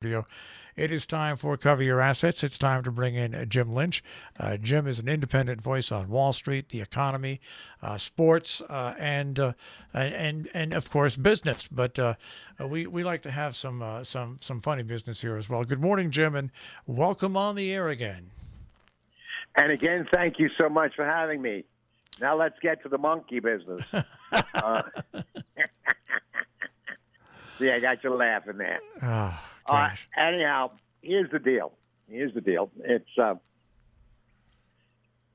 Studio. It is time for Cover Your Assets. It's time to bring in Jim Lynch. Jim is an independent voice on Wall Street, the economy, sports, and of course business. But we like to have some funny business here as well. Good morning, Jim, and welcome on the air again. And again, thank you so much for having me. Now let's get to the monkey business. See, I got you laughing there. Oh, gosh. Anyhow, here's the deal. It's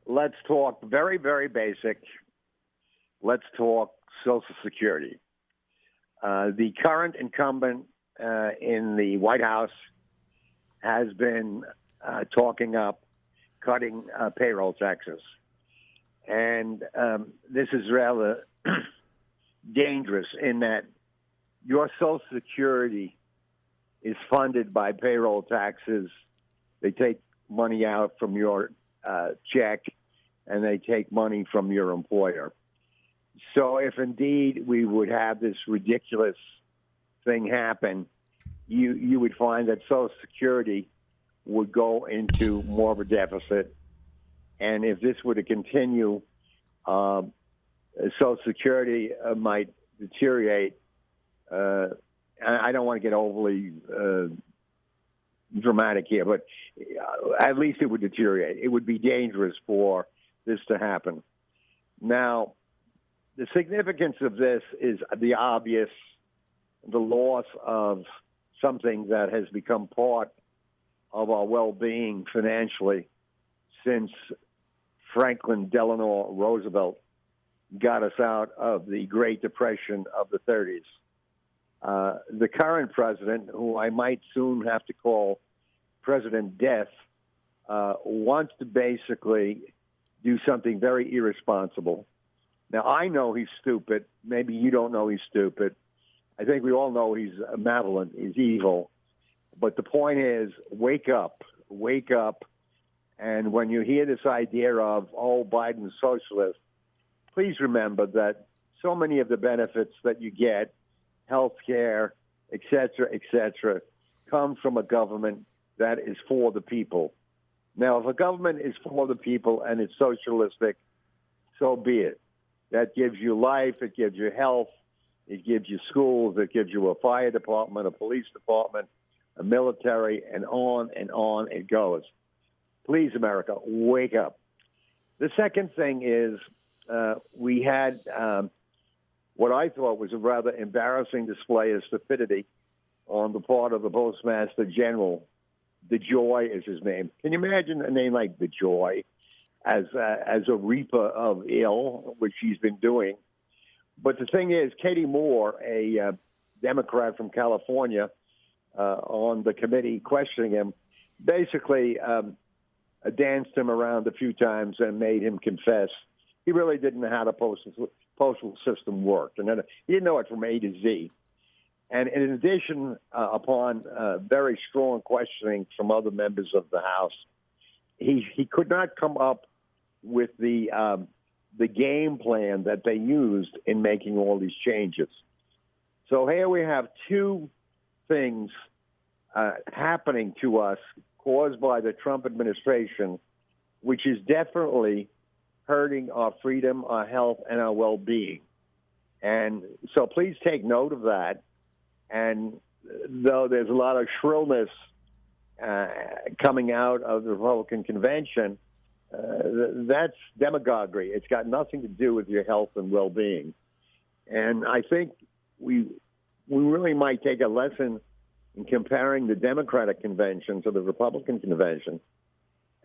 let's talk very, very basic. Let's talk Social Security. The current incumbent in the White House has been talking up cutting payroll taxes. And this is rather dangerous in that your Social Security is funded by payroll taxes. They take money out from your check, and they take money from your employer. So if indeed we would have this ridiculous thing happen, you would find that Social Security would go into more of a deficit. And if this were to continue, Social Security might deteriorate. I don't want to get overly dramatic here, but at least it would deteriorate. It would be dangerous for this to happen. Now, the significance of this is the obvious, the loss of something that has become part of our well-being financially since Franklin Delano Roosevelt got us out of the Great Depression of the 30s. The current president, who I might soon have to call President Death, wants to basically do something very irresponsible. Now, I know he's stupid. Maybe you don't know he's stupid. I think we all know he's malevolent, he's evil. But the point is, wake up. And when you hear this idea of, Biden's socialist, please remember that so many of the benefits that you get, health care, et cetera, come from a government that is for the people. Now, if a government is for the people and it's socialistic, so be it. That gives you life, it gives you health, it gives you schools, it gives you a fire department, a police department, a military, and on it goes. Please, America, wake up. The second thing is we had what I thought was a rather embarrassing display of stupidity on the part of the Postmaster General. DeJoy is his name. Can you imagine a name like DeJoy as a reaper of ill, which he's been doing? But the thing is, Katie Moore, a Democrat from California, on the committee questioning him, basically danced him around a few times and made him confess he really didn't know how the postal system worked, and he didn't know it from A to Z. And in addition, upon very strong questioning from other members of the House, he could not come up with the game plan that they used in making all these changes. So here we have two things happening to us caused by the Trump administration, which is definitely hurting our freedom, our health, and our well-being. And so please take note of that. And though there's a lot of shrillness coming out of the Republican convention, that's demagoguery. It's got nothing to do with your health and well-being. And I think we really might take a lesson in comparing the Democratic convention to the Republican convention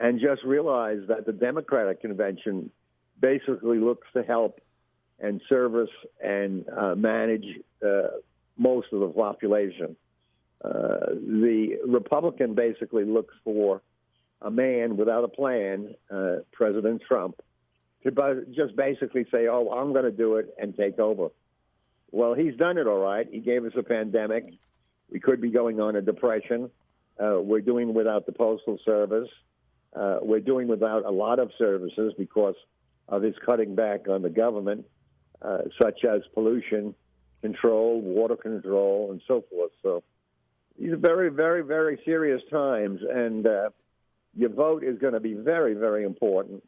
and just realize that the Democratic convention basically looks to help and service and manage most of the population. The Republican basically looks for a man without a plan, President Trump, to just basically say, I'm going to do it and take over. Well, he's done it all right. He gave us a pandemic. We could be going on a depression. We're doing without the Postal Service. We're doing without a lot of services because of his cutting back on the government, such as pollution control, water control, and so forth. So These are very, very, very serious times, and your vote is going to be very, very important.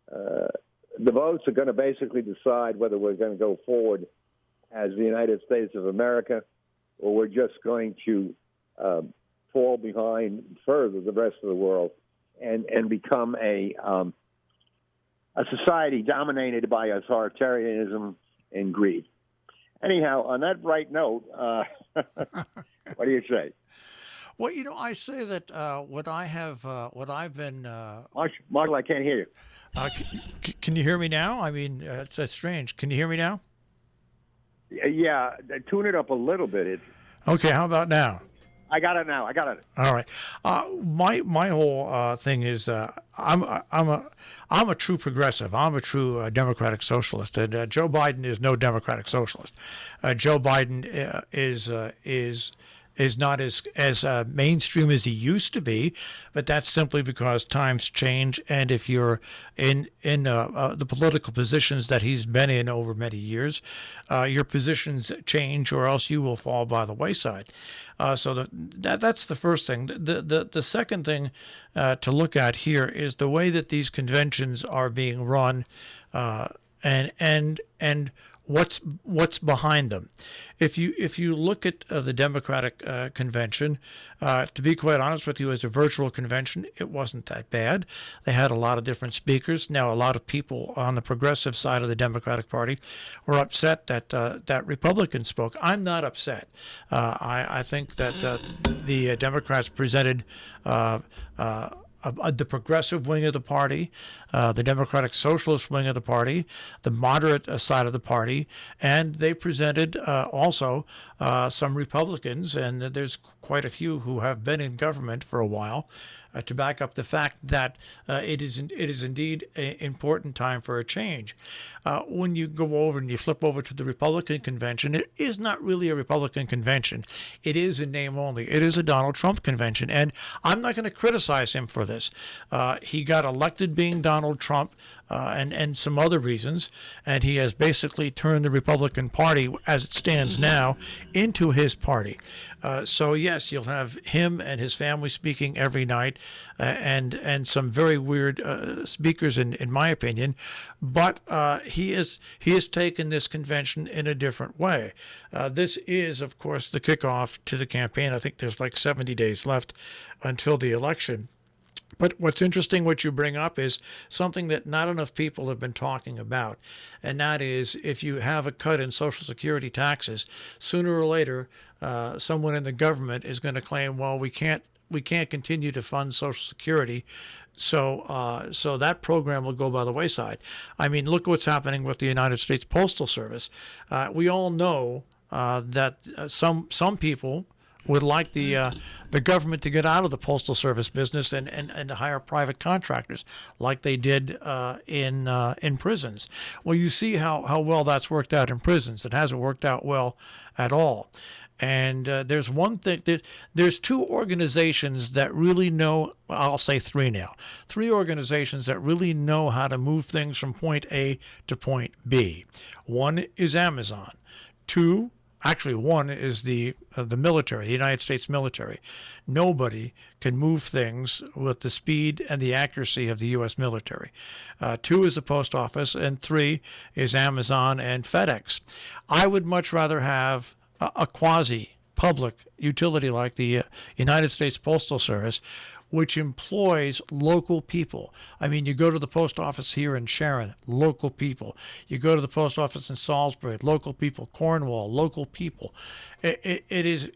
The votes are going to basically decide whether we're going to go forward as the United States of America, or we're just going to fall behind further the rest of the world and become a society dominated by authoritarianism and greed. Anyhow, on that bright note, what do you say? Well, I say that what I've been. Marshall, I can't hear you. Can you hear me now? I mean, it's strange. Can you hear me now? Yeah, tune it up a little bit. Okay, how about now? I got it now. All right. My whole thing is I'm a true progressive. I'm a true democratic socialist, and Joe Biden is no democratic socialist. Joe Biden is not as mainstream as he used to be, but that's simply because times change. And if you're in the political positions that he's been in over many years, your positions change, or else you will fall by the wayside. So that's the first thing. The second thing to look at here is the way that these conventions are being run, and what's behind them. If you look at the Democratic convention, to be quite honest with you, as a virtual convention, it wasn't that bad. They had a lot of different speakers. Now, a lot of people on the progressive side of the Democratic Party were upset that Republicans spoke. I'm not upset. I think that the Democrats presented the progressive wing of the party, the Democratic Socialist wing of the party, the moderate side of the party, and they presented also some Republicans, and there's quite a few who have been in government for a while, to back up the fact that it is indeed an important time for a change. When you go over and you flip over to the Republican convention, it is not really a Republican convention. It is in name only. It is a Donald Trump convention, and I'm not going to criticize him for this. He got elected being Donald Trump, and some other reasons, and he has basically turned the Republican Party, as it stands now, into his party. So yes, you'll have him and his family speaking every night, and some very weird speakers, in my opinion. But he has taken this convention in a different way. This is, of course, the kickoff to the campaign. I think there's like 70 days left until the election. But what's interesting, what you bring up, is something that not enough people have been talking about, and that is, if you have a cut in Social Security taxes, sooner or later, someone in the government is going to claim, well, we can't continue to fund Social Security, so that program will go by the wayside. I mean, look what's happening with the United States Postal Service. We all know that some people would like the government to get out of the Postal Service business and to hire private contractors like they did in prisons. Well, you see how well that's worked out in prisons. It hasn't worked out well at all. And there's one thing, there's two organizations that really know, I'll say three now, three organizations that really know how to move things from point A to point B. One is Amazon. One is the military, the United States military. Nobody can move things with the speed and the accuracy of the U.S. military. Two is the post office, and three is Amazon and FedEx. I would much rather have a quasi-public utility like the United States Postal Service, which employs local people. I mean, you go to the post office here in Sharon, local people. You go to the post office in Salisbury, local people. Cornwall, local people. It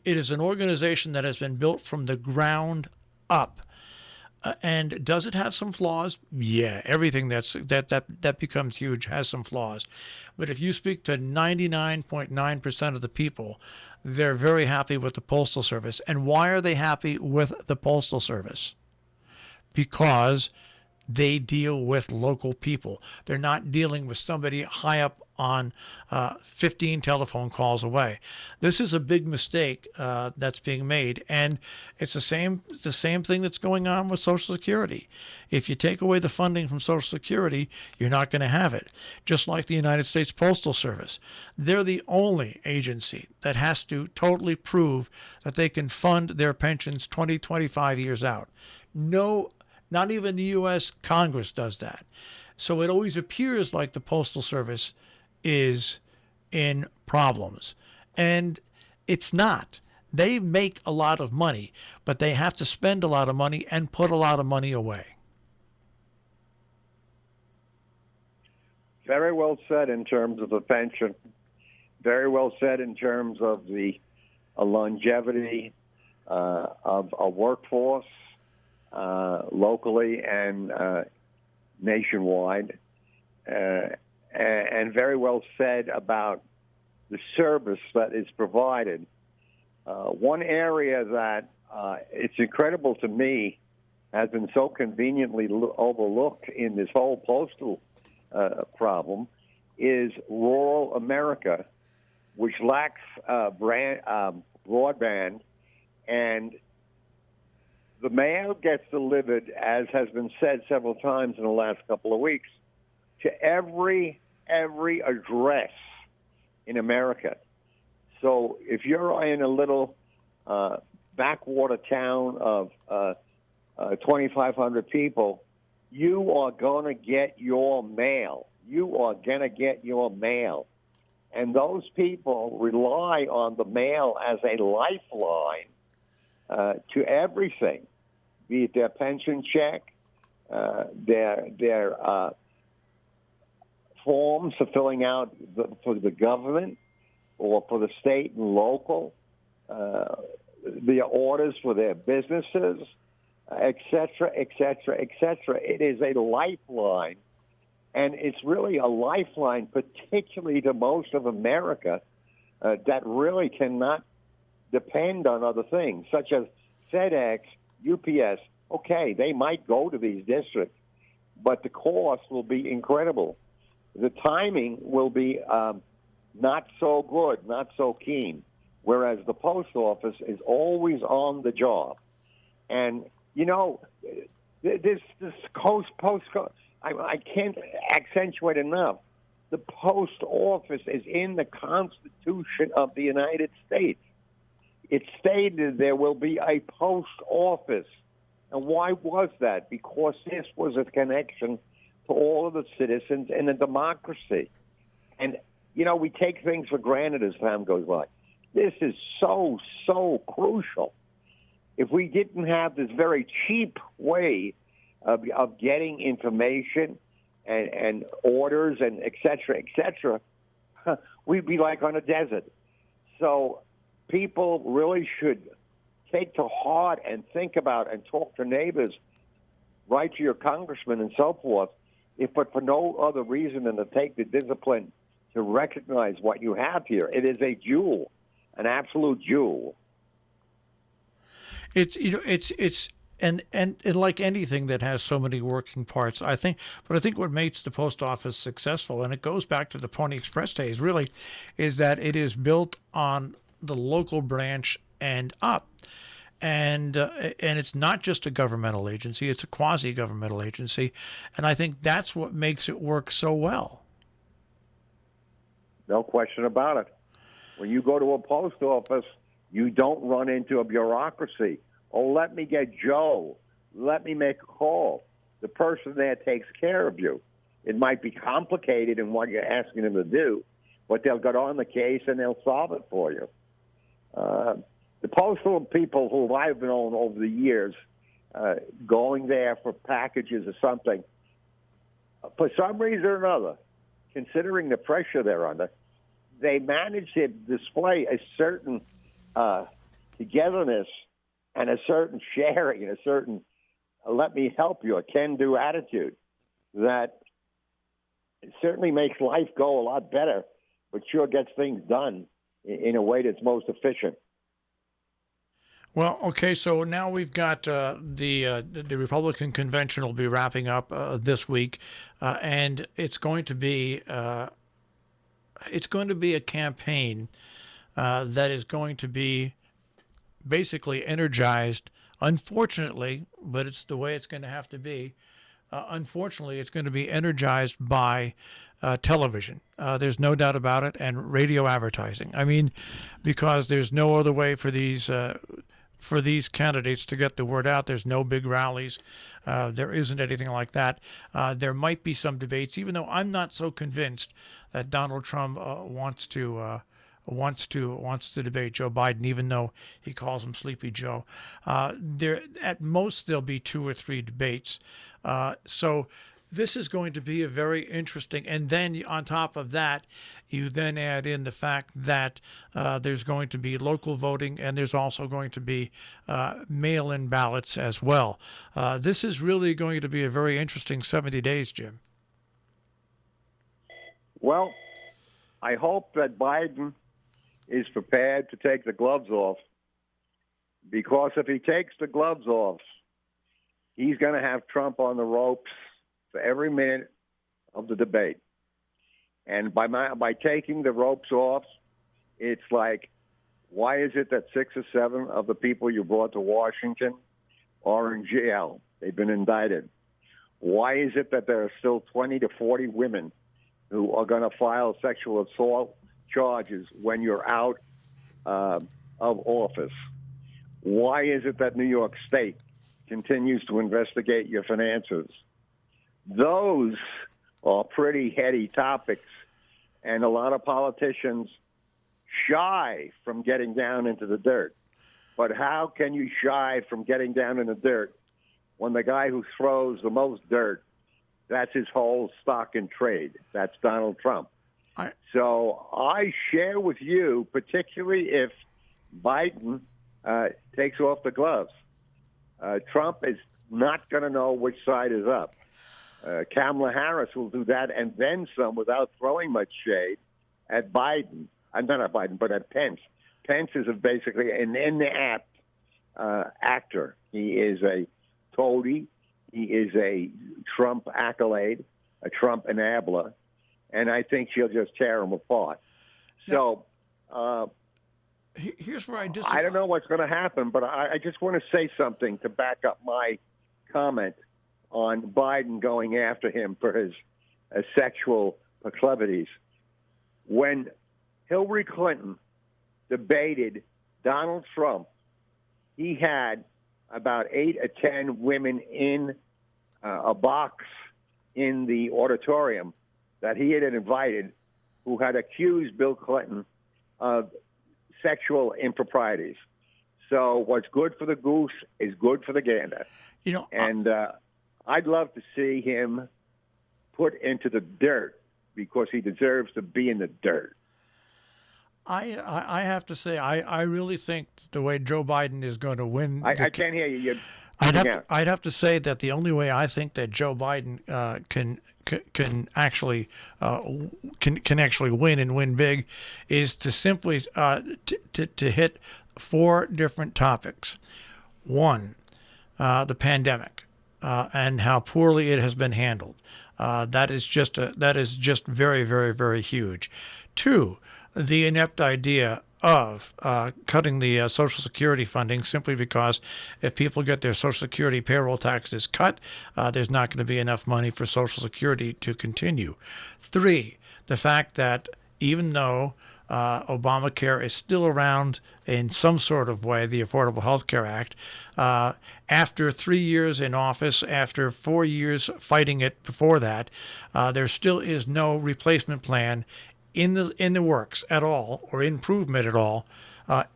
is an organization that has been built from the ground up. And does it have some flaws? Yeah, everything that becomes huge has some flaws. But if you speak to 99.9% of the people, they're very happy with the Postal Service. And why are they happy with the Postal Service? Because they deal with local people. They're not dealing with somebody high up on 15 telephone calls away. This is a big mistake that's being made, and it's the same thing that's going on with Social Security. If you take away the funding from Social Security, you're not going to have it. Just like the United States Postal Service, they're the only agency that has to totally prove that they can fund their pensions 20, 25 years out. No, not even the U.S. Congress does that. So it always appears like the Postal Service is in problems. And it's not. They make a lot of money, but they have to spend a lot of money and put a lot of money away. Very well said in terms of the pension. Very well said in terms of the longevity of a workforce locally and nationwide, and very well said about the service that is provided. One area that it's incredible to me has been so conveniently overlooked in this whole postal problem is rural America, which lacks broadband, and the mail gets delivered, as has been said several times in the last couple of weeks, to every address in America. So if you're in a little backwater town of 2,500 people, you are going to get your mail. You are going to get your mail. And those people rely on the mail as a lifeline to everything, be it their pension check, their forms for filling out for the government or for the state and local, the orders for their businesses, et cetera, et cetera, et cetera. It is a lifeline, and it's really a lifeline, particularly to most of America, that really cannot depend on other things, such as FedEx, UPS. Okay, they might go to these districts, but the cost will be incredible. The timing will be not so good, not so keen, whereas the post office is always on the job. And, you know, this I can't accentuate enough. The post office is in the Constitution of the United States. It stated there will be a post office. And why was that? Because this was a connection to all of the citizens in a democracy. And, you know, we take things for granted as time goes by. This is so, so crucial. If we didn't have this very cheap way of getting information and orders and et cetera, we'd be like on a desert. So people really should take to heart and think about and talk to neighbors, write to your congressman and so forth, if but for no other reason than to take the discipline to recognize what you have here. It is a jewel, an absolute jewel. It's and like anything that has so many working parts, I think what makes the post office successful, and it goes back to the Pony Express days, really, is that it is built on the local branch and up. And it's not just a governmental agency, it's a quasi-governmental agency. And I think that's what makes it work so well. No question about it. When you go to a post office, you don't run into a bureaucracy. Oh, let me get Joe. Let me make a call. The person there takes care of you. It might be complicated in what you're asking them to do, but they'll get on the case and they'll solve it for you. The postal people who I've known over the years, going there for packages or something, for some reason or another, considering the pressure they're under, they manage to display a certain togetherness and a certain sharing and a certain let me help you, a can-do attitude that certainly makes life go a lot better, but sure gets things done in a way that's most efficient. Well, okay, so now we've got the Republican convention will be wrapping up this week, and it's going to be it's going to be a campaign that is going to be basically energized. Unfortunately, but it's the way it's going to have to be. Unfortunately, it's going to be energized by television. There's no doubt about it, and radio advertising. I mean, because there's no other way for these candidates to get the word out. There's no big rallies. There isn't anything like that. There might be some debates, even though I'm not so convinced that Donald Trump wants to debate Joe Biden, even though he calls him Sleepy Joe. There, at most, there'll be 2 or 3 debates. So this is going to be a very interesting. And then on top of that, you then add in the fact that there's going to be local voting, and there's also going to be mail-in ballots as well. This is really going to be a very interesting 70 days, Jim. Well, I hope that Biden is prepared to take the gloves off, because if he takes the gloves off, he's going to have Trump on the ropes for every minute of the debate. And by taking the ropes off, it's like, why is it that 6 or 7 of the people you brought to Washington are in jail? They've been indicted. Why is it that there are still 20 to 40 women who are going to file sexual assault charges when you're out of office? Why is it that New York State continues to investigate your finances? Those are pretty heady topics, and a lot of politicians shy from getting down into the dirt. But how can you shy from getting down in the dirt when the guy who throws the most dirt, that's his whole stock in trade? That's Donald Trump. So I share with you, particularly if Biden takes off the gloves. Trump is not going to know which side is up. Kamala Harris will do that and then some without throwing much shade at Biden. Not at Biden, but at Pence. Pence is basically an inept actor. He is a toady. He is a Trump accolade, a Trump enabler. And I think she'll just tear him apart. So here's where I disagree. I don't know what's going to happen, but I just want to say something to back up my comment on Biden going after him for his sexual proclivities. When Hillary Clinton debated Donald Trump, he had about 8 or 10 women in a box in the auditorium that he had invited who had accused Bill Clinton of sexual improprieties. So what's good for the goose is good for the gander. You know, and I'd love to see him put into the dirt because he deserves to be in the dirt. I have to say, I really think the way Joe Biden is going to win. I can't hear you. I'd have to say that the only way I think that Joe Biden can actually win and win big is to simply to hit 4 different topics. One, the pandemic and how poorly it has been handled. That is just very, very, very huge. 2, the inept idea of cutting the Social Security funding simply because if people get their Social Security payroll taxes cut, there's not going to be enough money for Social Security to continue. 3, the fact that even though Obamacare is still around in some sort of way, the Affordable Health Care Act, after 3 years in office, after 4 years fighting it before that, there still is no replacement plan in the works at all, or improvement at all.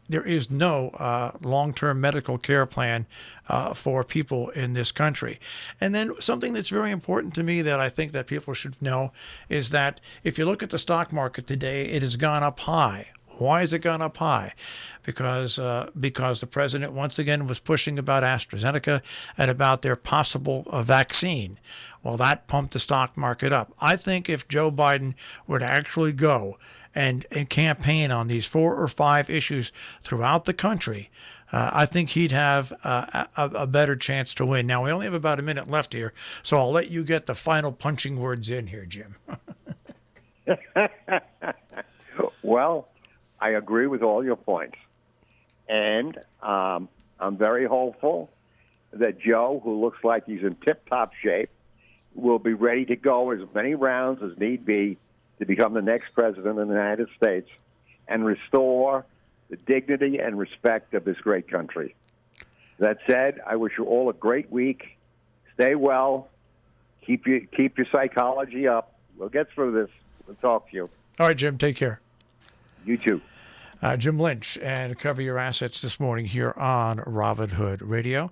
There is no long-term medical care plan for people in this country. And then something that's very important to me that I think that people should know is that if you look at the stock market today, it has gone up high. Why has it gone up high? Because the president once again was pushing about AstraZeneca and about their possible vaccine. Well, that pumped the stock market up. I think if Joe Biden were to actually go and campaign on these 4 or 5 issues throughout the country, I think he'd have a better chance to win. Now, we only have about a minute left here, so I'll let you get the final punching words in here, Jim. Well, I agree with all your points. And I'm very hopeful that Joe, who looks like he's in tip-top shape, will be ready to go as many rounds as need be to become the next president of the United States and restore the dignity and respect of this great country. That said, I wish you all a great week. Stay well. Keep your psychology up. We'll get through this. We'll talk to you. All right, Jim, take care. You too. Jim Lynch, and Cover Your Assets this morning here on Robin Hood Radio.